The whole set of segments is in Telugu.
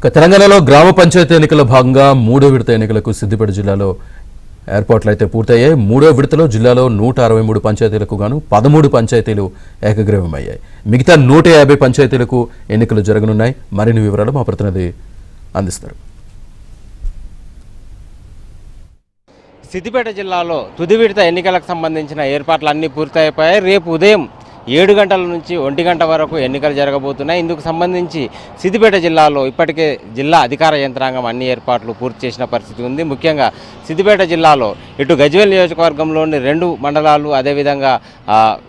తెలంగాణలో గ్రామ పంచాయతీ ఎన్నికల భాగంగా మూడో విడత ఎన్నికలకు సిద్దిపేట జిల్లాలో ఏర్పాట్లు అయితే పూర్తయ్యాయి. మూడో విడతలో జిల్లాలో 163 పంచాయతీలకు గాను 13 పంచాయతీలు ఏకగ్రీవమయ్యాయి. మిగతా 150 పంచాయతీలకు ఎన్నికలు జరగనున్నాయి. మరిన్ని వివరాలు మా ప్రతినిధి అందిస్తారు. సిద్దిపేట జిల్లాలో తుది విడత ఎన్నికలకు సంబంధించిన ఏర్పాట్లు అన్నీ పూర్తయిపోయాయి. రేపు ఉదయం 7 గంటల నుంచి 1 గంట వరకు ఎన్నికలు జరగబోతున్నాయి. ఇందుకు సంబంధించి సిద్దిపేట జిల్లాలో ఇప్పటికే జిల్లా అధికార యంత్రాంగం అన్ని ఏర్పాట్లు పూర్తి చేసిన పరిస్థితి ఉంది. ముఖ్యంగా సిద్దిపేట జిల్లాలో ఇటు గజ్వేల్ నియోజకవర్గంలోని 2 మండలాలు, అదేవిధంగా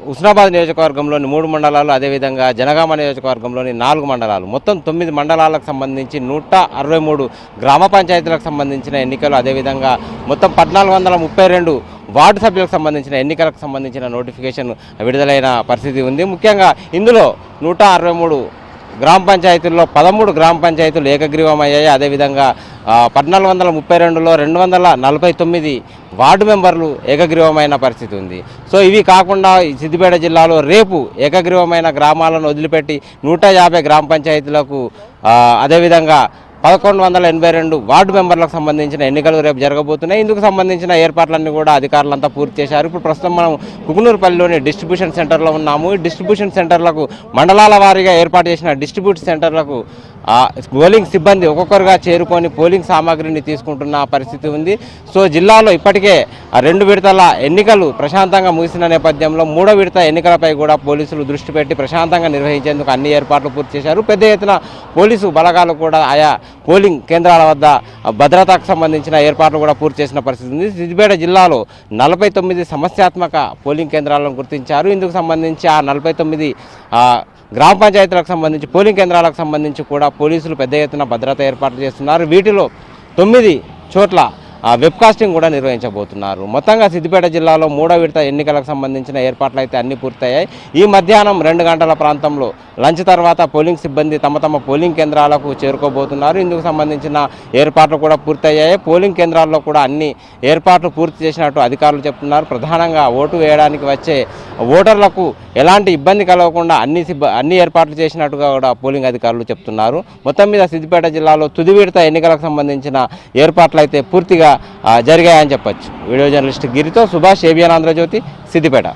హుస్నాబాద్ నియోజకవర్గంలోని 3 మండలాలు, అదేవిధంగా జనగామ నియోజకవర్గంలోని 4 మండలాలు, మొత్తం 9 మండలాలకు సంబంధించి 163 గ్రామ పంచాయతీలకు సంబంధించిన ఎన్నికలు, అదేవిధంగా మొత్తం 1432 వార్డు సభ్యులకు సంబంధించిన ఎన్నికలకు సంబంధించిన నోటిఫికేషన్ విడుదలైన పరిస్థితి ఉంది. ముఖ్యంగా ఇందులో 163 గ్రామ పంచాయతీల్లో 13 గ్రామ పంచాయతీలు ఏకగ్రీవమయ్యాయి. అదేవిధంగా 1432లో 249 వార్డు మెంబర్లు ఏకగ్రీవమైన పరిస్థితి ఉంది. సో ఇవి కాకుండా సిద్దిపేట జిల్లాలో రేపు ఏకగ్రీవమైన గ్రామాలను వదిలిపెట్టి 150 గ్రామ పంచాయతీలకు అదేవిధంగా 1182 వార్డు మెంబర్లకు సంబంధించిన ఎన్నికలు రేపు జరగబోతున్నాయి. ఇందుకు సంబంధించిన ఏర్పాట్లన్నీ కూడా అధికారులంతా పూర్తి చేశారు. ఇప్పుడు ప్రస్తుతం మనం కుకునూరుపల్లిలోని డిస్ట్రిబ్యూషన్ సెంటర్లో ఉన్నాము. ఈ డిస్ట్రిబ్యూషన్ సెంటర్లకు మండలాల వారీగా ఏర్పాటు చేసిన డిస్ట్రిబ్యూట్ సెంటర్లకు పోలింగ్ సిబ్బంది ఒక్కొక్కరుగా చేరుకొని పోలింగ్ సామాగ్రిని తీసుకుంటున్న పరిస్థితి ఉంది. సో జిల్లాలో ఇప్పటికే 2 విడతల ఎన్నికలు ప్రశాంతంగా ముగిసిన నేపథ్యంలో 3వ విడత ఎన్నికలపై కూడా పోలీసులు దృష్టి పెట్టి ప్రశాంతంగా నిర్వహించేందుకు అన్ని ఏర్పాట్లు పూర్తి చేశారు. పెద్ద ఎత్తున పోలీసు బలగాలు కూడా ఆయా పోలింగ్ కేంద్రాల వద్ద భద్రతకు సంబంధించిన ఏర్పాట్లు కూడా పూర్తి చేసిన పరిస్థితి ఉంది. సిద్దిపేట జిల్లాలో 49 సమస్యాత్మక పోలింగ్ కేంద్రాలను గుర్తించారు. ఇందుకు సంబంధించి ఆ 49 గ్రామ పంచాయతీలకు సంబంధించి పోలింగ్ కేంద్రాలకు సంబంధించి కూడా పోలీసులు పెద్ద ఎత్తున భద్రత ఏర్పాట్లు చేస్తున్నారు. వీటిలో 9 చోట్ల వెబ్కాస్టింగ్ కూడా నిర్వహించబోతున్నారు. మొత్తంగా సిద్దిపేట జిల్లాలో 3వ విడత ఎన్నికలకు సంబంధించిన ఏర్పాట్లు అయితే అన్ని పూర్తయ్యాయి. ఈ మధ్యాహ్నం 2 గంటల ప్రాంతంలో లంచ్ తర్వాత పోలింగ్ సిబ్బంది తమ పోలింగ్ కేంద్రాలకు చేరుకోబోతున్నారు. ఇందుకు సంబంధించిన ఏర్పాట్లు కూడా పూర్తయ్యాయి. పోలింగ్ కేంద్రాల్లో కూడా అన్ని ఏర్పాట్లు పూర్తి చేసినట్టు అధికారులు చెప్తున్నారు. ప్రధానంగా ఓటు వేయడానికి వచ్చే ఓటర్లకు ఎలాంటి ఇబ్బంది కలగకుండా అన్ని ఏర్పాట్లు చేసినట్టుగా కూడా పోలింగ్ అధికారులు చెప్తున్నారు. మొత్తం మీద సిద్దిపేట జిల్లాలో తుది విడత ఎన్నికలకు సంబంధించిన ఏర్పాట్లు అయితే పూర్తిగా జరిగాయని చెప్పొచ్చు. వీడియో జర్నలిస్ట్ గిరితో సుభాష్, ఏబిఎన్ ఆంధ్రజ్యోతి, సిద్దిపేట.